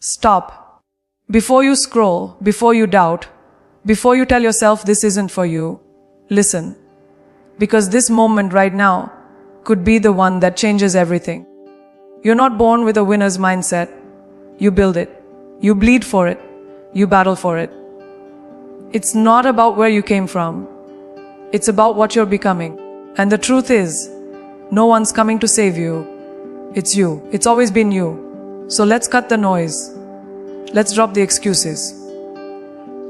Stop. Before you scroll, before you doubt, before you tell yourself this isn't for you, listen. Because this moment right now could be the one that changes everything. You're not born with a winner's mindset. You build it. You bleed for it. You battle for it. It's not about where you came from. It's about what you're becoming. And the truth is, no one's coming to save you. It's you. It's always been you. So let's cut the noise. Let's drop the excuses.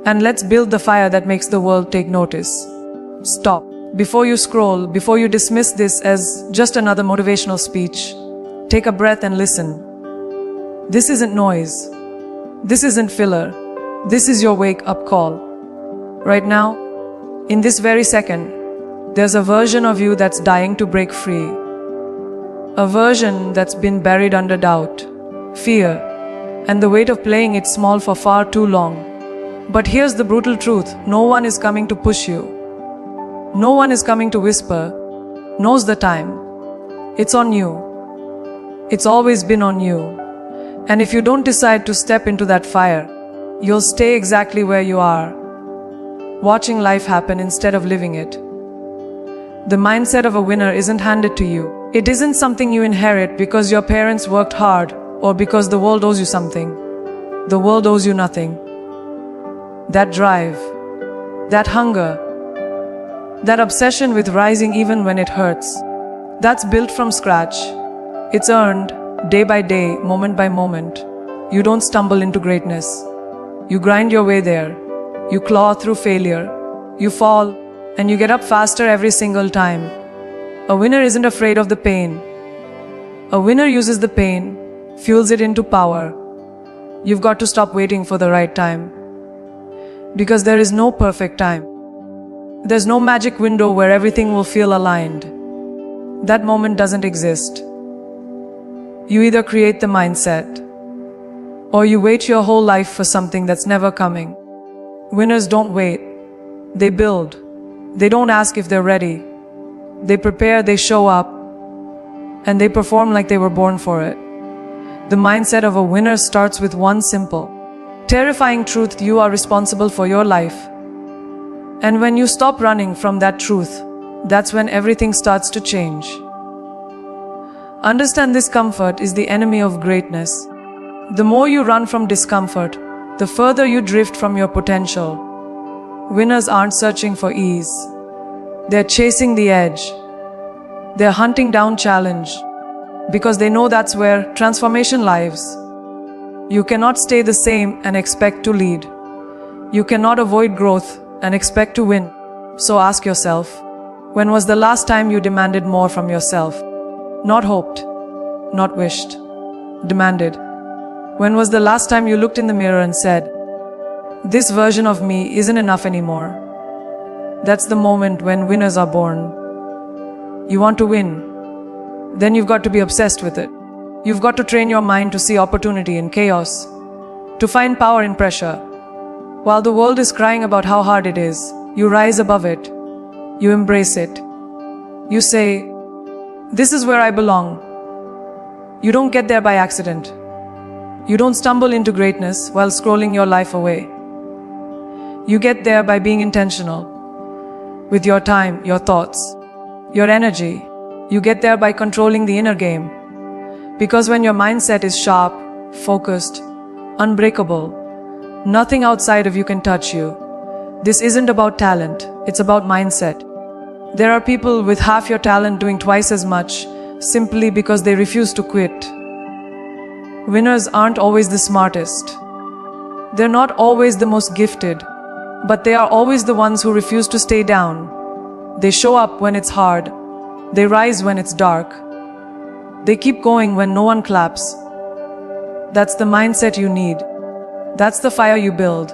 And let's build the fire that makes the world take notice. Stop. Before you scroll, before you dismiss this as just another motivational speech, take a breath and listen. This isn't noise. This isn't filler. This is your wake-up call. Right now, in this very second, there's a version of you that's dying to break free. A version that's been buried under doubt, fear, and the weight of playing it small for far too long. But here's the brutal truth. No one is coming to push you. No one is coming to whisper, "Now's the time." It's on you. It's always been on you. And if you don't decide to step into that fire, you'll stay exactly where you are, watching life happen instead of living it. The mindset of a winner isn't handed to you. It isn't something you inherit because your parents worked hard or because the world owes you something. The world owes you nothing. That drive, that hunger, that obsession with rising even when it hurts, that's built from scratch. It's earned day by day, moment by moment. You don't stumble into greatness. You grind your way there. You claw through failure. You fall, and you get up faster every single time. A winner isn't afraid of the pain. A winner uses the pain, fuels it into power. You've got to stop waiting for the right time. Because there is no perfect time. There's no magic window where everything will feel aligned. That moment doesn't exist. You either create the mindset, or you wait your whole life for something that's never coming. Winners don't wait. They build. They don't ask if they're ready. They prepare, they show up, and they perform like they were born for it. The mindset of a winner starts with one simple, terrifying truth: you are responsible for your life. And when you stop running from that truth, that's when everything starts to change. Understand, discomfort is the enemy of greatness. The more you run from discomfort, the further you drift from your potential. Winners aren't searching for ease. They're chasing the edge. They're hunting down challenge because they know that's where transformation lives. You cannot stay the same and expect to lead. You cannot avoid growth and expect to win. So ask yourself, when was the last time you demanded more from yourself? Not hoped, not wished, demanded. When was the last time you looked in the mirror and said, "This version of me isn't enough anymore"? That's the moment when winners are born. You want to win? Then you've got to be obsessed with it. You've got to train your mind to see opportunity in chaos, to find power in pressure. While the world is crying about how hard it is, you rise above it. You embrace it. You say, "This is where I belong." You don't get there by accident. You don't stumble into greatness while scrolling your life away. You get there by being intentional with your time, your thoughts, your energy. You get there by controlling the inner game. Because when your mindset is sharp, focused, unbreakable, nothing outside of you can touch you. This isn't about talent, it's about mindset. There are people with half your talent doing twice as much simply because they refuse to quit. Winners aren't always the smartest. They're not always the most gifted, but they are always the ones who refuse to stay down. They show up when it's hard. They rise when it's dark. They keep going when no one claps. That's the mindset you need. That's the fire you build.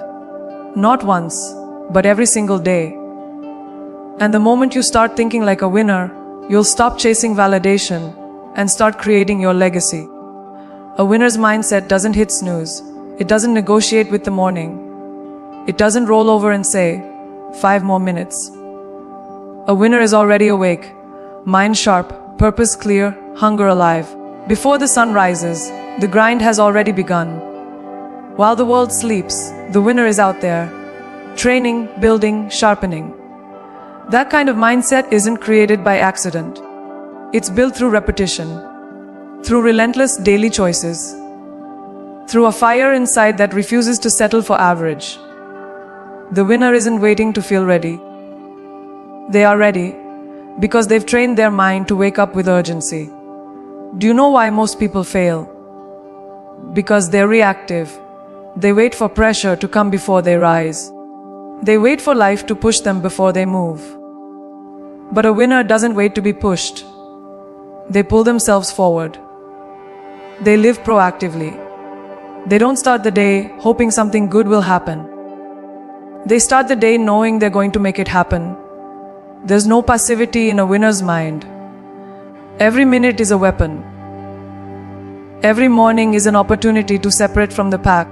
Not once, but every single day. And the moment you start thinking like a winner, you'll stop chasing validation and start creating your legacy. A winner's mindset doesn't hit snooze. It doesn't negotiate with the morning. It doesn't roll over and say, 5 more minutes. A winner is already awake, mind sharp, purpose clear, hunger alive. Before the sun rises, the grind has already begun. While the world sleeps, the winner is out there, training, building, sharpening. That kind of mindset isn't created by accident. It's built through repetition, through relentless daily choices, through a fire inside that refuses to settle for average. The winner isn't waiting to feel ready. They are ready because they've trained their mind to wake up with urgency. Do you know why most people fail? Because they're reactive. They wait for pressure to come before they rise. They wait for life to push them before they move. But a winner doesn't wait to be pushed. They pull themselves forward. They live proactively. They don't start the day hoping something good will happen. They start the day knowing they're going to make it happen. There's no passivity in a winner's mind. Every minute is a weapon. Every morning is an opportunity to separate from the pack.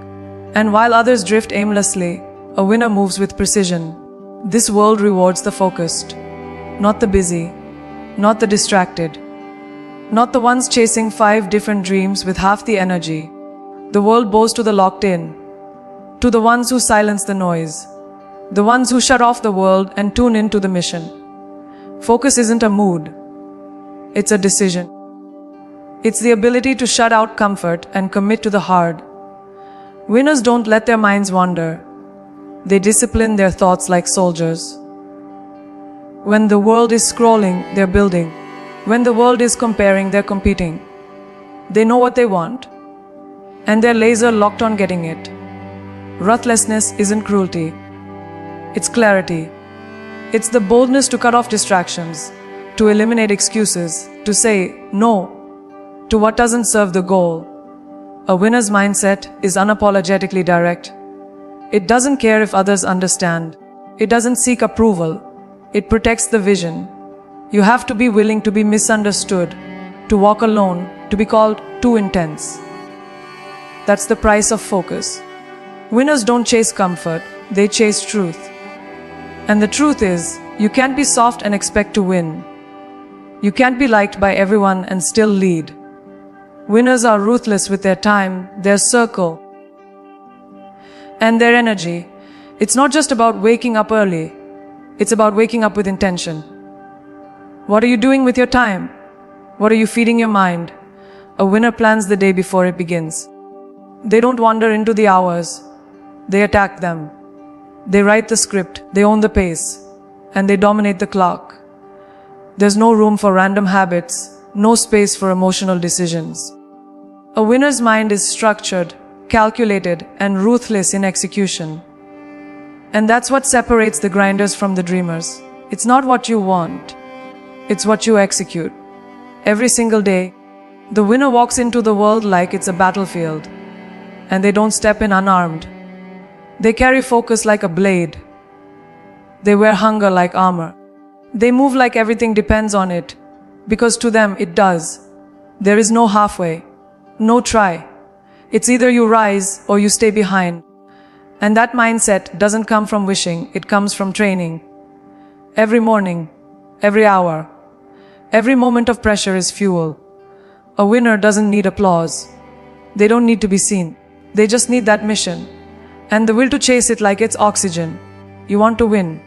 And while others drift aimlessly, a winner moves with precision. This world rewards the focused, not the busy, not the distracted, not the ones chasing 5 different dreams with half the energy. The world bows to the locked in, to the ones who silence the noise, the ones who shut off the world and tune into the mission. Focus isn't a mood, it's a decision. It's the ability to shut out comfort and commit to the hard. Winners don't let their minds wander. They discipline their thoughts like soldiers. When the world is scrolling, they're building. When the world is comparing, they're competing. They know what they want, and they're laser locked on getting it. Ruthlessness isn't cruelty. It's clarity. It's the boldness to cut off distractions, to eliminate excuses, to say no to what doesn't serve the goal. A winner's mindset is unapologetically direct. It doesn't care if others understand. It doesn't seek approval. It protects the vision. You have to be willing to be misunderstood, to walk alone, to be called too intense. That's the price of focus. Winners don't chase comfort, they chase truth. And the truth is, you can't be soft and expect to win. You can't be liked by everyone and still lead. Winners are ruthless with their time, their circle, and their energy. It's not just about waking up early. It's about waking up with intention. What are you doing with your time? What are you feeding your mind? A winner plans the day before it begins. They don't wander into the hours. They attack them. They write the script, they own the pace, and they dominate the clock. There's no room for random habits, no space for emotional decisions. A winner's mind is structured, calculated, and ruthless in execution. And that's what separates the grinders from the dreamers. It's not what you want, it's what you execute. Every single day, the winner walks into the world like it's a battlefield, and they don't step in unarmed. They carry focus like a blade. They wear hunger like armor. They move like everything depends on it, because to them it does. There is no halfway, no try. It's either you rise or you stay behind. And that mindset doesn't come from wishing, it comes from training. Every morning, every hour, every moment of pressure is fuel. A winner doesn't need applause. They don't need to be seen. They just need that mission, and the will to chase it like it's oxygen. You want to win?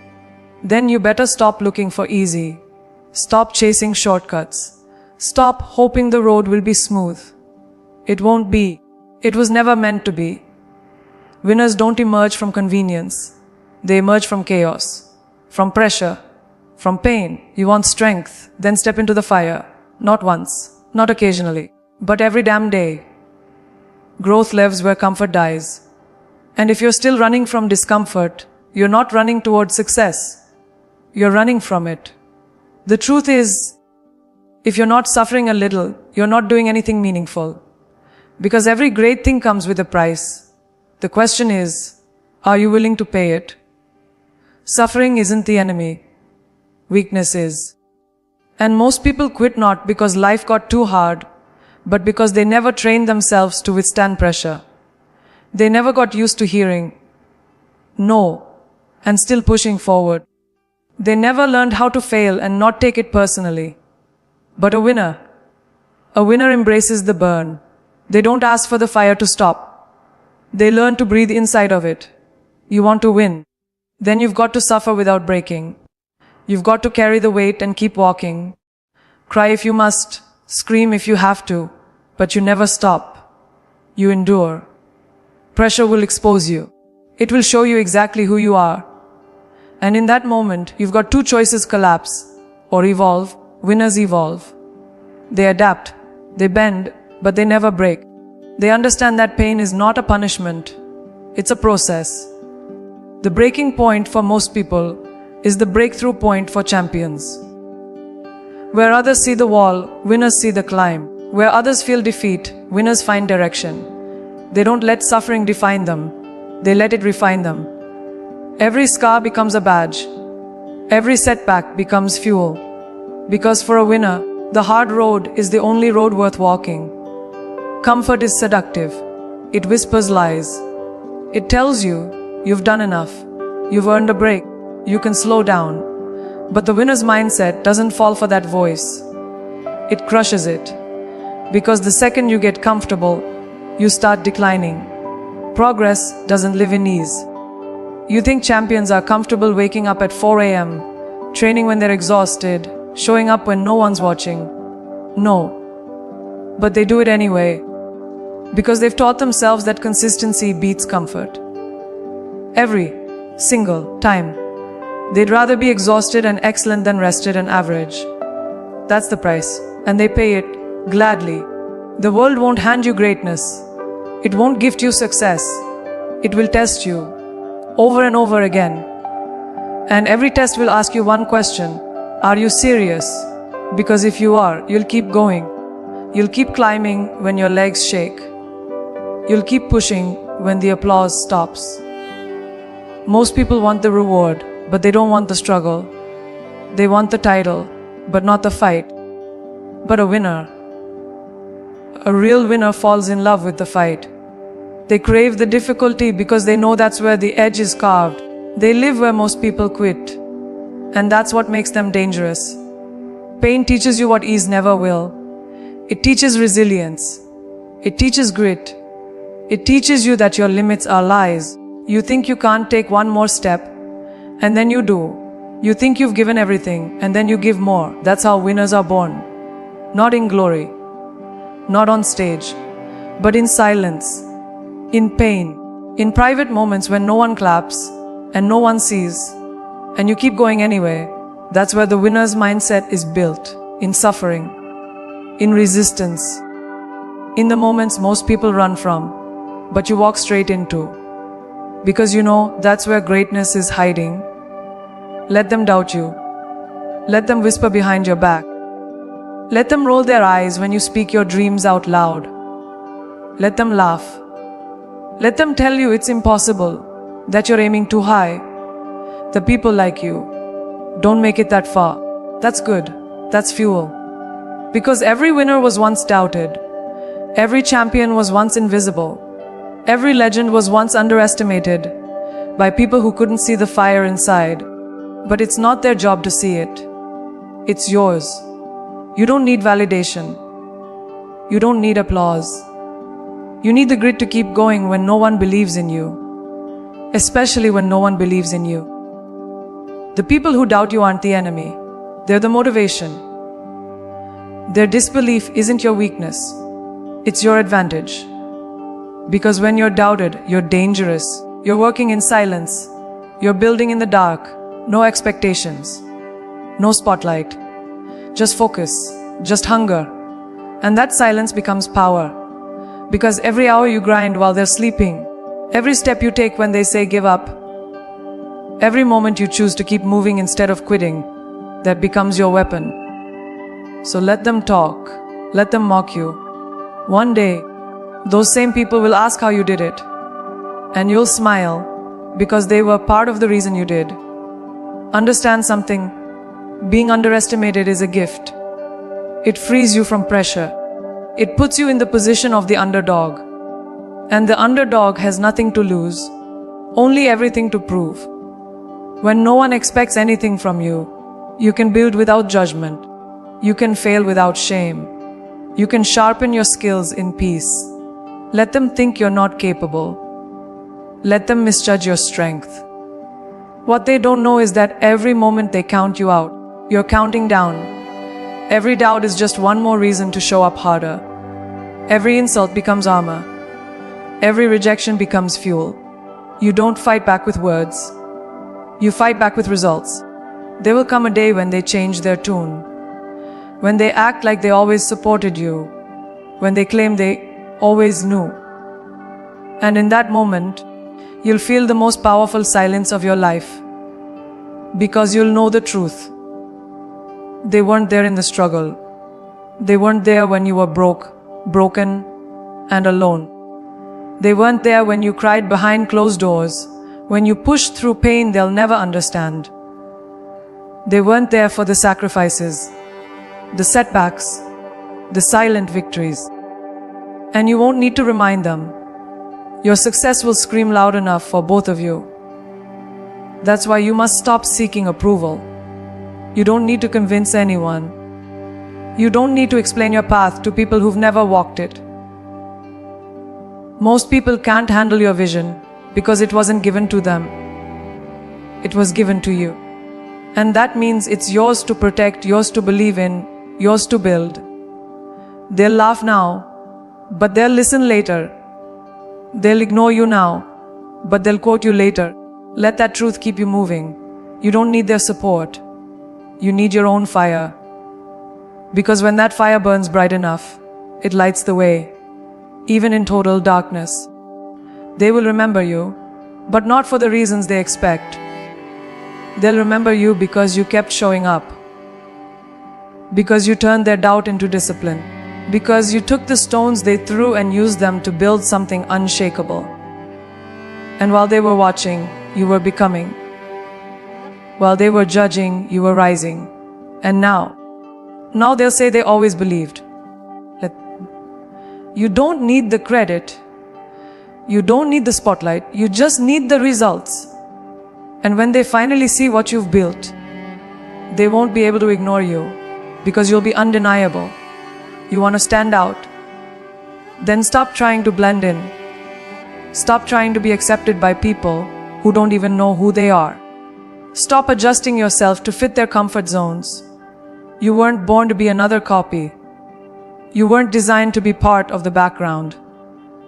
Then you better stop looking for easy. Stop chasing shortcuts. Stop hoping the road will be smooth. It won't be. It was never meant to be. Winners don't emerge from convenience. They emerge from chaos, from pressure, from pain. You want strength, then step into the fire. Not once, not occasionally, but every damn day. Growth lives where comfort dies. And if you're still running from discomfort, you're not running towards success. You're running from it. The truth is, if you're not suffering a little, you're not doing anything meaningful. Because every great thing comes with a price. The question is, are you willing to pay it? Suffering isn't the enemy. Weakness is. And most people quit not because life got too hard, but because they never trained themselves to withstand pressure. They never got used to hearing no and still pushing forward. They never learned how to fail and not take it personally. But a winner embraces the burn. They don't ask for the fire to stop. They learn to breathe inside of it. You want to win. Then you've got to suffer without breaking. You've got to carry the weight and keep walking. Cry if you must, scream if you have to, but you never stop. You endure. Pressure will expose you. It will show you exactly who you are. And in that moment, you've got two choices: collapse or evolve. Winners evolve. They adapt, they bend, but they never break. They understand that pain is not a punishment. It's a process. The breaking point for most people is the breakthrough point for champions. Where others see the wall, winners see the climb. Where others feel defeat, winners find direction. They don't let suffering define them. They let it refine them. Every scar becomes a badge. Every setback becomes fuel. Because for a winner, the hard road is the only road worth walking. Comfort is seductive. It whispers lies. It tells you you've done enough. You've earned a break. You can slow down. But the winner's mindset doesn't fall for that voice. It crushes it. Because the second you get comfortable, you start declining. Progress doesn't live in ease. You think champions are comfortable waking up at 4 a.m., training when they're exhausted, showing up when no one's watching. No. But they do it anyway. Because they've taught themselves that consistency beats comfort. Every single time. They'd rather be exhausted and excellent than rested and average. That's the price. And they pay it gladly. The world won't hand you greatness. It won't gift you success. It will test you over and over again. And every test will ask you one question: are you serious? Because if you are, you'll keep going. You'll keep climbing when your legs shake. You'll keep pushing when the applause stops. Most people want the reward, but they don't want the struggle. They want the title, but not the fight. But a real winner falls in love with the fight. They crave the difficulty because they know that's where the edge is carved. They live where most people quit. And that's what makes them dangerous. Pain teaches you what ease never will. It teaches resilience. It teaches grit. It teaches you that your limits are lies. You think you can't take one more step, and then you do. You think you've given everything, and then you give more. That's how winners are born. Not in glory, not on stage, but in silence, in pain, in private moments when no one claps and no one sees, and you keep going anyway. That's where the winner's mindset is built, in suffering, in resistance, in the moments most people run from, but you walk straight into. Because you know that's where greatness is hiding. Let them doubt you. Let them whisper behind your back. Let them roll their eyes when you speak your dreams out loud. Let them laugh. Let them tell you it's impossible, that you're aiming too high. The people like you don't make it that far. That's good. That's fuel. Because every winner was once doubted. Every champion was once invisible. Every legend was once underestimated by people who couldn't see the fire inside. But it's not their job to see it. It's yours. You don't need validation. You don't need applause. You need the grit to keep going when no one believes in you. Especially when no one believes in you. The people who doubt you aren't the enemy. They're the motivation. Their disbelief isn't your weakness. It's your advantage. Because when you're doubted, you're dangerous. You're working in silence. You're building in the dark. No expectations. No spotlight. Just focus. Just hunger. And that silence becomes power. Because every hour you grind while they're sleeping, every step you take when they say give up, every moment you choose to keep moving instead of quitting, that becomes your weapon. So let them talk. Let them mock you. One day, those same people will ask how you did it. And you'll smile because they were part of the reason you did. Understand something. Being underestimated is a gift. It frees you from pressure. It puts you in the position of the underdog. And the underdog has nothing to lose, only everything to prove. When no one expects anything from you, you can build without judgment. You can fail without shame. You can sharpen your skills in peace. Let them think you're not capable. Let them misjudge your strength. What they don't know is that every moment they count you out, you're counting down. Every doubt is just one more reason to show up harder. Every insult becomes armor. Every rejection becomes fuel. You don't fight back with words. You fight back with results. There will come a day when they change their tune. When they act like they always supported you. When they claim they always knew. And in that moment, you'll feel the most powerful silence of your life. Because you'll know the truth. They weren't there in the struggle. They weren't there when you were broken, and alone. They weren't there when you cried behind closed doors, when you pushed through pain they'll never understand. They weren't there for the sacrifices, the setbacks, the silent victories. And you won't need to remind them. Your success will scream loud enough for both of you. That's why you must stop seeking approval. You don't need to convince anyone. You don't need to explain your path to people who've never walked it. Most people can't handle your vision because it wasn't given to them. It was given to you. And that means it's yours to protect, yours to believe in, yours to build. They'll laugh now, but they'll listen later. They'll ignore you now, but they'll quote you later. Let that truth keep you moving. You don't need their support. You need your own fire. Because when that fire burns bright enough, it lights the way, even in total darkness. They will remember you, but not for the reasons they expect. They'll remember you because you kept showing up. Because you turned their doubt into discipline. Because you took the stones they threw and used them to build something unshakable. And while they were watching, you were becoming. While they were judging, you were rising. And now they'll say they always believed. You don't need the credit. You don't need the spotlight. You just need the results. And when they finally see what you've built, they won't be able to ignore you because you'll be undeniable. You want to stand out. Then stop trying to blend in. Stop trying to be accepted by people who don't even know who they are. Stop adjusting yourself to fit their comfort zones. You weren't born to be another copy. You weren't designed to be part of the background.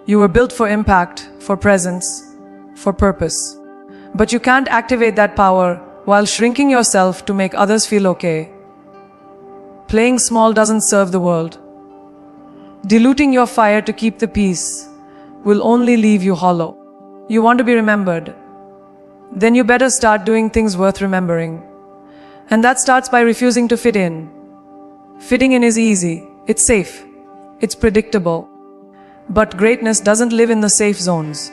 You were built for impact, for presence, for purpose. But you can't activate that power while shrinking yourself to make others feel okay. Playing small doesn't serve the world. Diluting your fire to keep the peace will only leave you hollow. You want to be remembered? Then you better start doing things worth remembering. And that starts by refusing to fit in. Fitting in is easy. It's safe. It's predictable. But greatness doesn't live in the safe zones.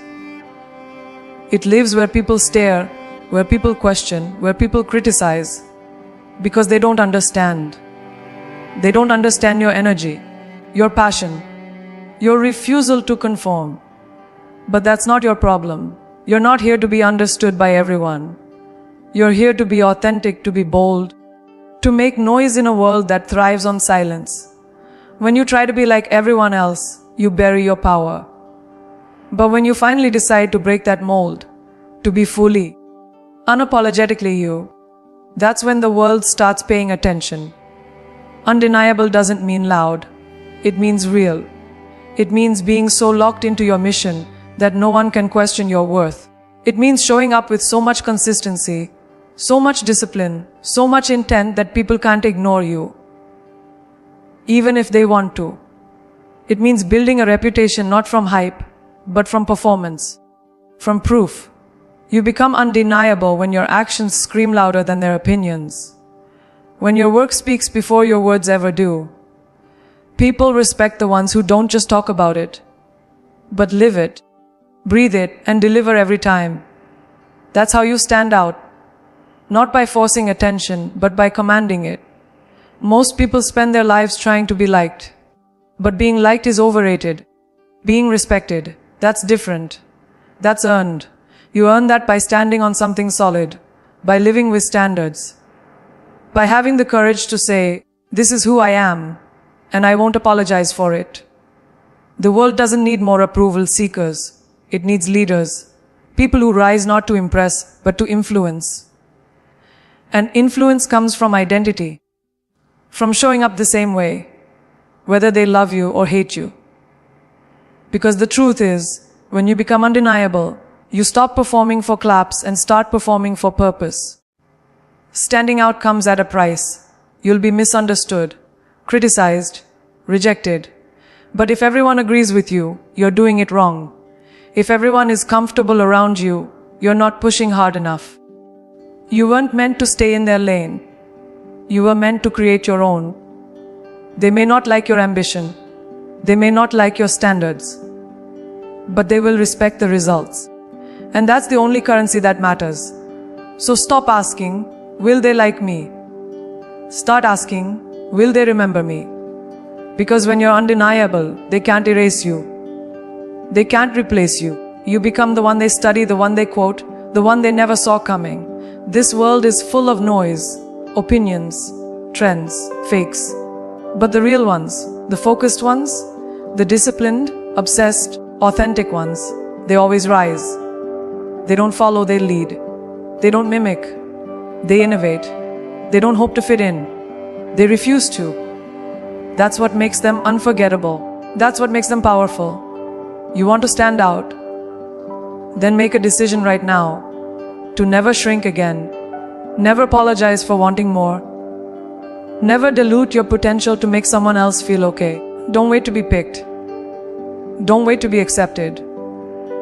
It lives where people stare, where people question, where people criticize. Because they don't understand. They don't understand your energy, your passion, your refusal to conform. But that's not your problem. You're not here to be understood by everyone. You're here to be authentic, to be bold, to make noise in a world that thrives on silence. When you try to be like everyone else, you bury your power. But when you finally decide to break that mold, to be fully, unapologetically you, that's when the world starts paying attention. Undeniable doesn't mean loud. It means real. It means being so locked into your mission that no one can question your worth. It means showing up with so much consistency, so much discipline, so much intent that people can't ignore you, even if they want to. It means building a reputation not from hype, but from performance, from proof. You become undeniable when your actions scream louder than their opinions. When your work speaks before your words ever do. People respect the ones who don't just talk about it, but live it, breathe it, and deliver every time. That's how you stand out. Not by forcing attention, but by commanding it. Most people spend their lives trying to be liked. But being liked is overrated. Being respected, that's different. That's earned. You earn that by standing on something solid, by living with standards, by having the courage to say, "This is who I am, and I won't apologize for it." The world doesn't need more approval seekers. It needs leaders. People who rise not to impress, but to influence. And influence comes from identity, from showing up the same way, whether they love you or hate you. Because the truth is, when you become undeniable, you stop performing for claps and start performing for purpose. Standing out comes at a price. You'll be misunderstood, criticized, rejected. But if everyone agrees with you, you're doing it wrong. If everyone is comfortable around you, you're not pushing hard enough. You weren't meant to stay in their lane. You were meant to create your own. They may not like your ambition. They may not like your standards. But they will respect the results. And that's the only currency that matters. So stop asking, will they like me? Start asking, will they remember me? Because when you're undeniable, they can't erase you. They can't replace you. You become the one they study, the one they quote, the one they never saw coming. This world is full of noise, opinions, trends, fakes. But the real ones, the focused ones, the disciplined, obsessed, authentic ones, they always rise. They don't follow, they lead. They don't mimic. They innovate. They don't hope to fit in. They refuse to. That's what makes them unforgettable. That's what makes them powerful. You want to stand out? Then make a decision right now to never shrink again. Never apologize for wanting more. Never dilute your potential to make someone else feel okay. Don't wait to be picked. Don't wait to be accepted.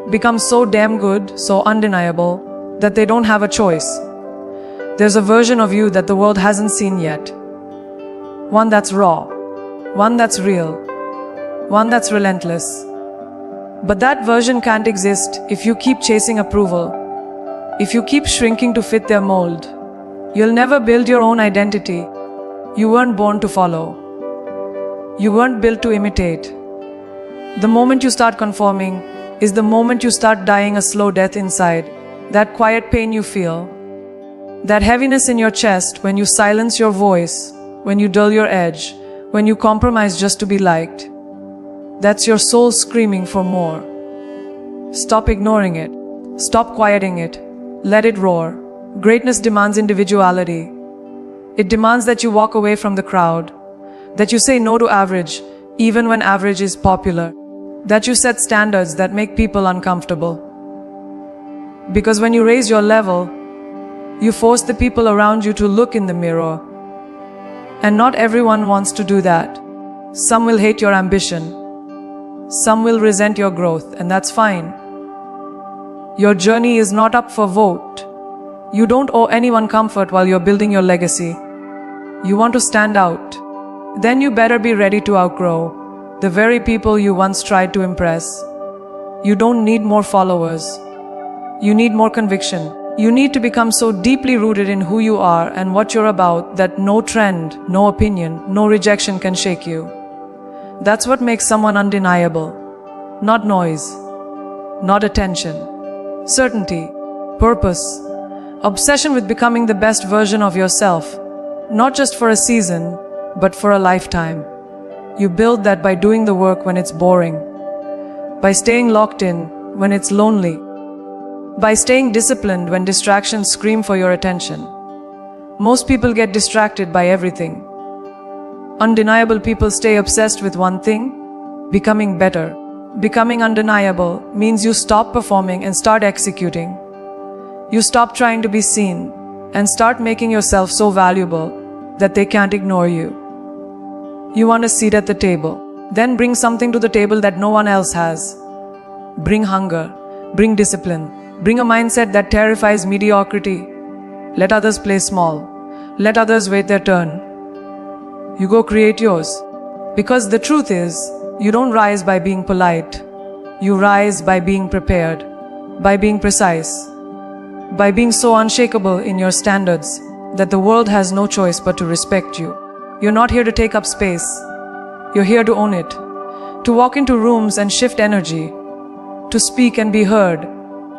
Become so damn good, so undeniable, that they don't have a choice. There's a version of you that the world hasn't seen yet. One that's raw. One that's real. One that's relentless. But that version can't exist if you keep chasing approval. If you keep shrinking to fit their mold. You'll never build your own identity. You weren't born to follow. You weren't built to imitate. The moment you start conforming is the moment you start dying a slow death inside. That quiet pain you feel. That heaviness in your chest when you silence your voice, when you dull your edge, when you compromise just to be liked. That's your soul screaming for more. Stop ignoring it. Stop quieting it. Let it roar. Greatness demands individuality. It demands that you walk away from the crowd. That you say no to average, even when average is popular. That you set standards that make people uncomfortable. Because when you raise your level, you force the people around you to look in the mirror. And not everyone wants to do that. Some will hate your ambition. Some will resent your growth, and that's fine. Your journey is not up for vote. You don't owe anyone comfort while you're building your legacy. You want to stand out. Then you better be ready to outgrow the very people you once tried to impress. You don't need more followers. You need more conviction. You need to become so deeply rooted in who you are and what you're about that no trend, no opinion, no rejection can shake you. That's what makes someone undeniable. Not noise, not attention. Certainty, purpose, obsession with becoming the best version of yourself. Not just for a season, but for a lifetime. You build that by doing the work when it's boring. By staying locked in when it's lonely. By staying disciplined when distractions scream for your attention. Most people get distracted by everything. Undeniable people stay obsessed with one thing, becoming better. Becoming undeniable means you stop performing and start executing. You stop trying to be seen and start making yourself so valuable that they can't ignore you. You want a seat at the table. Then bring something to the table that no one else has. Bring hunger. Bring discipline. Bring a mindset that terrifies mediocrity. Let others play small. Let others wait their turn. You go create yours. Because the truth is, you don't rise by being polite. You rise by being prepared, by being precise, by being so unshakable in your standards that the world has no choice but to respect you. You're not here to take up space. You're here to own it. To walk into rooms and shift energy. To speak and be heard.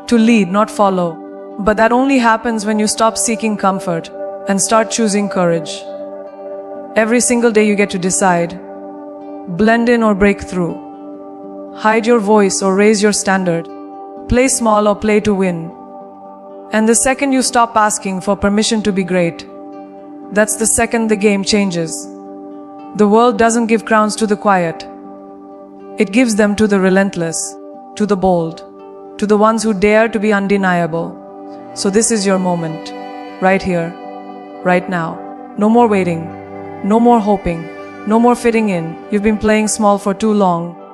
To lead, not follow. But that only happens when you stop seeking comfort and start choosing courage. Every single day you get to decide. Blend in or break through. Hide your voice or raise your standard. Play small or play to win. And the second you stop asking for permission to be great, that's the second the game changes. The world doesn't give crowns to the quiet. It gives them to the relentless, to the bold, to the ones who dare to be undeniable. So this is your moment, right here, right now. No more waiting, no more hoping, no more fitting in. You've been playing small for too long.